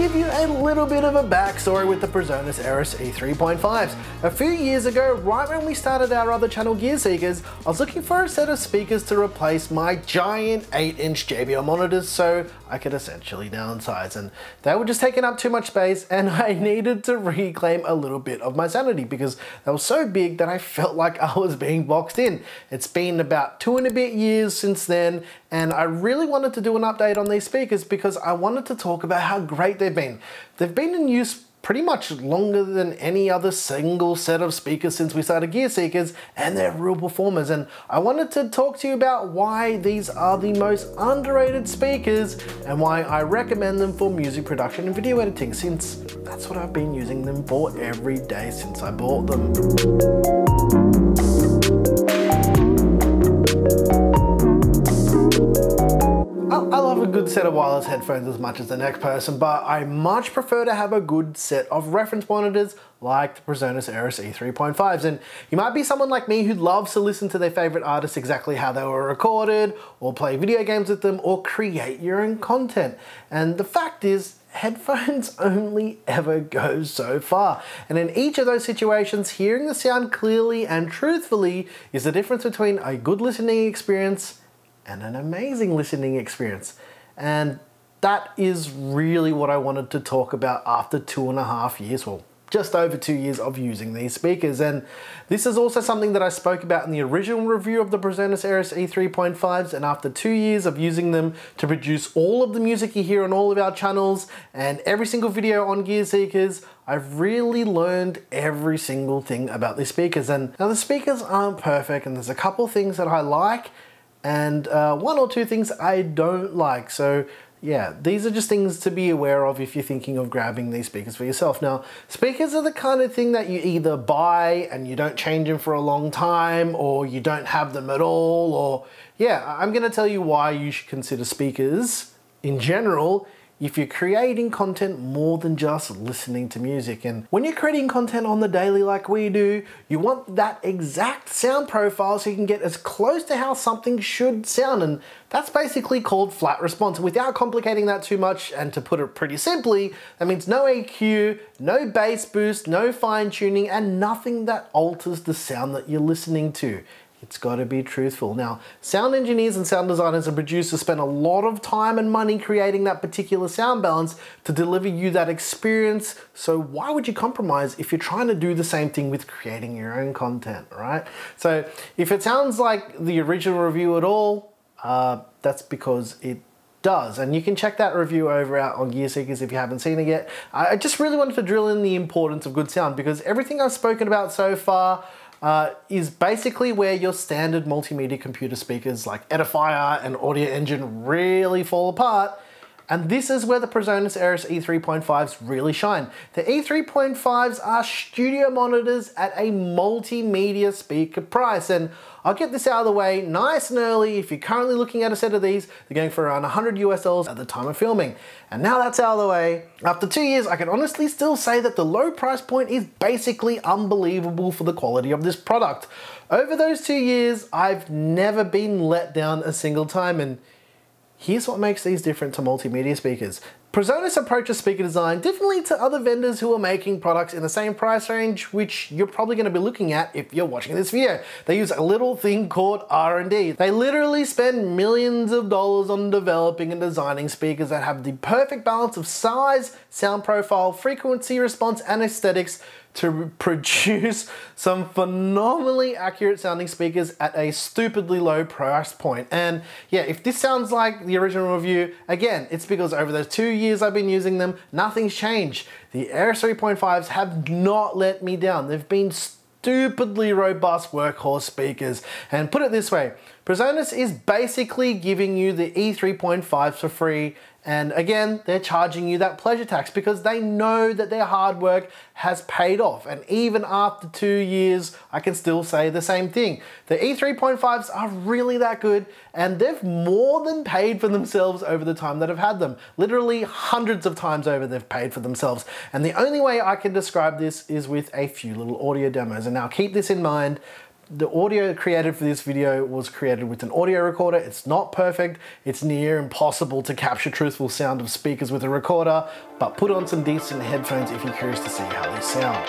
give you a little bit of a backstory with the Presonus Eris E3.5's. A few years ago, right when we started our other channel, Gear Seekers, I was looking for a set of speakers to replace my giant 8-inch JBL monitors so I could essentially downsize, and they were just taking up too much space and I needed to reclaim a little bit of my sanity because they were so big that I felt like I was being boxed in. It's been about 2 and a bit years since then, and I really wanted to do an update on these speakers because I wanted to talk about how great they've been. They've been in use pretty much longer than any other single set of speakers since we started Gear Seekers, and they're real performers. And I wanted to talk to you about why these are the most underrated speakers and why I recommend them for music production and video editing, since that's what I've been using them for every day since I bought them. I love a good set of wireless headphones as much as the next person, but I much prefer to have a good set of reference monitors like the Presonus Eris E3.5's. And you might be someone like me who loves to listen to their favorite artists exactly how they were recorded, or play video games with them, or create your own content. And the fact is, headphones only ever go so far. And in each of those situations, hearing the sound clearly and truthfully is the difference between a good listening experience and an amazing listening experience. And that is really what I wanted to talk about after 2.5 years, well, just over 2 years of using these speakers. And this is also something that I spoke about in the original review of the Presonus Eris E3.5's, and after 2 years of using them to produce all of the music you hear on all of our channels and every single video on Gear Seekers, I've really learned every single thing about these speakers. And now the speakers aren't perfect, and there's a couple things that I like and 1 or 2 things I don't like. So yeah, these are just things to be aware of if you're thinking of grabbing these speakers for yourself. Now, speakers are the kind of thing that you either buy and you don't change them for a long time, or you don't have them at all, or yeah, I'm gonna tell you why you should consider speakers in general if you're creating content more than just listening to music. And when you're creating content on the daily like we do, you want that exact sound profile so you can get as close to how something should sound, and that's basically called flat response. Without complicating that too much, and to put it pretty simply, that means no EQ, no bass boost, no fine tuning, and nothing that alters the sound that you're listening to. It's got to be truthful. Now, sound engineers and sound designers and producers spend a lot of time and money creating that particular sound balance to deliver you that experience. So why would you compromise if you're trying to do the same thing with creating your own content, right? So if it sounds like the original review at all, that's because it does. And you can check that review over out on Gear Seekers if you haven't seen it yet. I just really wanted to drill in the importance of good sound, because everything I've spoken about so far is basically where your standard multimedia computer speakers like Edifier and Audio Engine really fall apart. And this is where the Presonus Eris E3.5's really shine. The E3.5's are studio monitors at a multimedia speaker price. And I'll get this out of the way nice and early. If you're currently looking at a set of these, they're going for around $100 US at the time of filming. And now that's out of the way, after 2 years, I can honestly still say that the low price point is basically unbelievable for the quality of this product. Over those 2 years, I've never been let down a single time, and here's what makes these different to multimedia speakers. Presonus approaches speaker design differently to other vendors who are making products in the same price range, which you're probably going to be looking at if you're watching this video. They use a little thing called R&D. They literally spend millions of dollars on developing and designing speakers that have the perfect balance of size, sound profile, frequency response, and aesthetics to produce some phenomenally accurate sounding speakers at a stupidly low price point. And yeah, if this sounds like the original review, again, it's because over those 2 years I've been using them, nothing's changed. The Eris 3.5's have not let me down. They've been stupidly robust workhorse speakers. And put it this way, Presonus is basically giving you the E3.5 for free. And again, they're charging you that pleasure tax because they know that their hard work has paid off. And even after 2 years, I can still say the same thing. The E3.5's are really that good, and they've more than paid for themselves over the time that I've had them. Literally hundreds of times over they've paid for themselves. And the only way I can describe this is with a few little audio demos. And now keep this in mind, the audio created for this video was created with an audio recorder. It's not perfect. It's near impossible to capture truthful sound of speakers with a recorder, but put on some decent headphones if you're curious to see how they sound.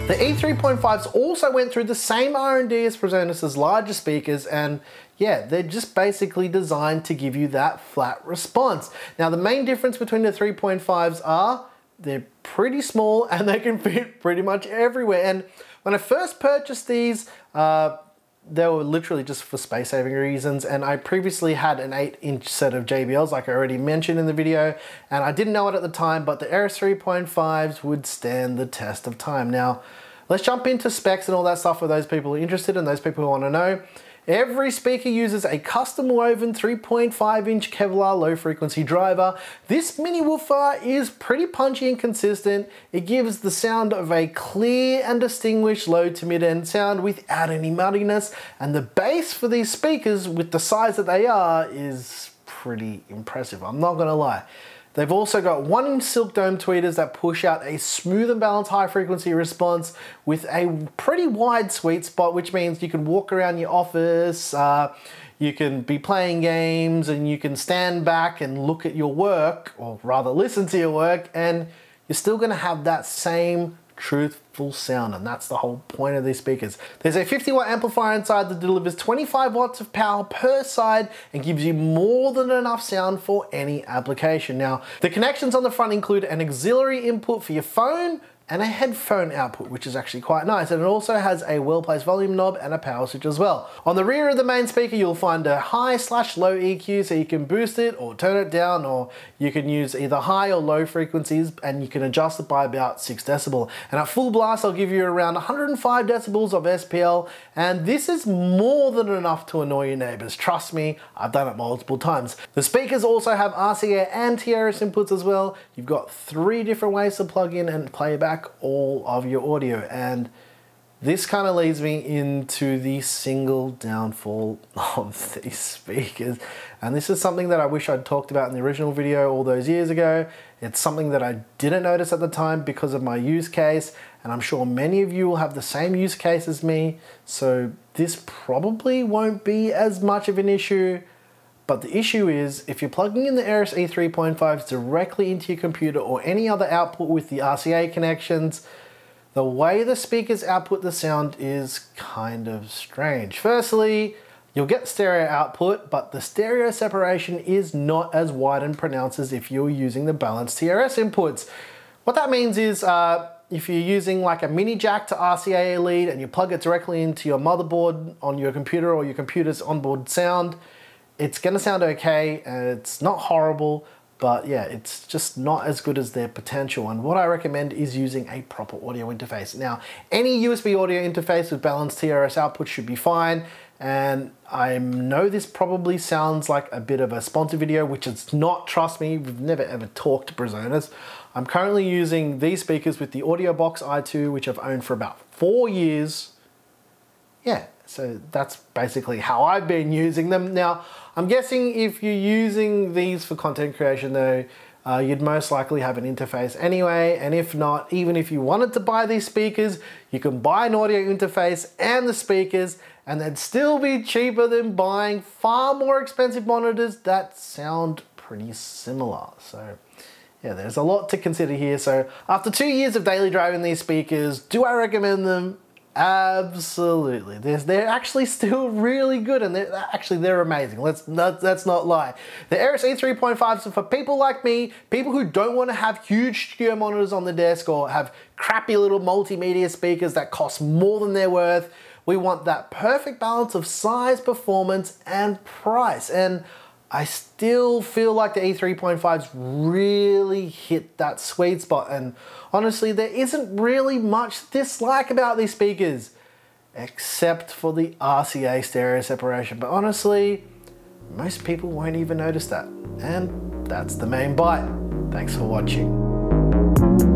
The E3.5's also went through the same R&D as Presonus' larger speakers, and yeah, they're just basically designed to give you that flat response. Now, the main difference between the 3.5's are they're pretty small and they can fit pretty much everywhere. And when I first purchased these, they were literally just for space saving reasons, and I previously had an 8-inch set of JBLs like I already mentioned in the video, and I didn't know it at the time, but the Eris 3.5's would stand the test of time. Now, let's jump into specs and all that stuff for those people who are interested and those people who want to know. Every speaker uses a custom woven 3.5-inch Kevlar low frequency driver. This mini woofer is pretty punchy and consistent. It gives the sound of a clear and distinguished low to mid-end sound without any muddiness. And the bass for these speakers, with the size that they are, is pretty impressive. I'm not gonna lie. They've also got 1-inch silk dome tweeters that push out a smooth and balanced high frequency response with a pretty wide sweet spot, which means you can walk around your office, you can be playing games, and you can stand back and look at your work, or rather listen to your work, and you're still gonna have that same truthful sound, and that's the whole point of these speakers. There's a 50-watt amplifier inside that delivers 25 watts of power per side and gives you more than enough sound for any application. Now, the connections on the front include an auxiliary input for your phone and a headphone output, which is actually quite nice. And it also has a well-placed volume knob and a power switch as well. On the rear of the main speaker, you'll find a high/low EQ, so you can boost it or turn it down, or you can use either high or low frequencies, and you can adjust it by about 6 decibel. And at full blast, I'll give you around 105 decibels of SPL, and this is more than enough to annoy your neighbors. Trust me, I've done it multiple times. The speakers also have Rca and Trs Inputs as well. You've got 3 different ways to plug in and play back all of your audio, and this kind of leads me into the single downfall of these speakers, and this is something that I wish I'd talked about in the original video all those years ago. It's something that I didn't notice at the time because of my use case, and I'm sure many of you will have the same use case as me, so this probably won't be as much of an issue. But the issue is, if you're plugging in the Eris E3.5's directly into your computer or any other output with the RCA connections, the way the speakers output the sound is kind of strange. Firstly, you'll get stereo output, but the stereo separation is not as wide and pronounced as if you're using the balanced TRS inputs. What that means is, if you're using like a mini jack to RCA lead and you plug it directly into your motherboard on your computer or your computer's onboard sound, it's gonna sound okay, and it's not horrible, but yeah, it's just not as good as their potential. And what I recommend is using a proper audio interface. Now, any USB audio interface with balanced TRS output should be fine, and I know this probably sounds like a bit of a sponsor video, which it's not, trust me, we've never ever talked to Presonus. I'm currently using these speakers with the AudioBox i2, which I've owned for about 4 years. Yeah, so that's basically how I've been using them. Now, I'm guessing if you're using these for content creation though, you'd most likely have an interface anyway, and if not, even if you wanted to buy these speakers, you can buy an audio interface and the speakers, and they'd still be cheaper than buying far more expensive monitors that sound pretty similar. So yeah, there's a lot to consider here. So after 2 years of daily driving these speakers, do I recommend them? Absolutely. They're actually still really good, and they're amazing. Let's not lie. The Eris E3.5's are for people like me, people who don't want to have huge studio monitors on the desk or have crappy little multimedia speakers that cost more than they're worth. We want that perfect balance of size, performance, and price. And I still feel like the E3.5's really hit that sweet spot, and honestly there isn't really much to dislike about these speakers, except for the RCA stereo separation, but honestly, most people won't even notice that, and that's the main bite. Thanks for watching.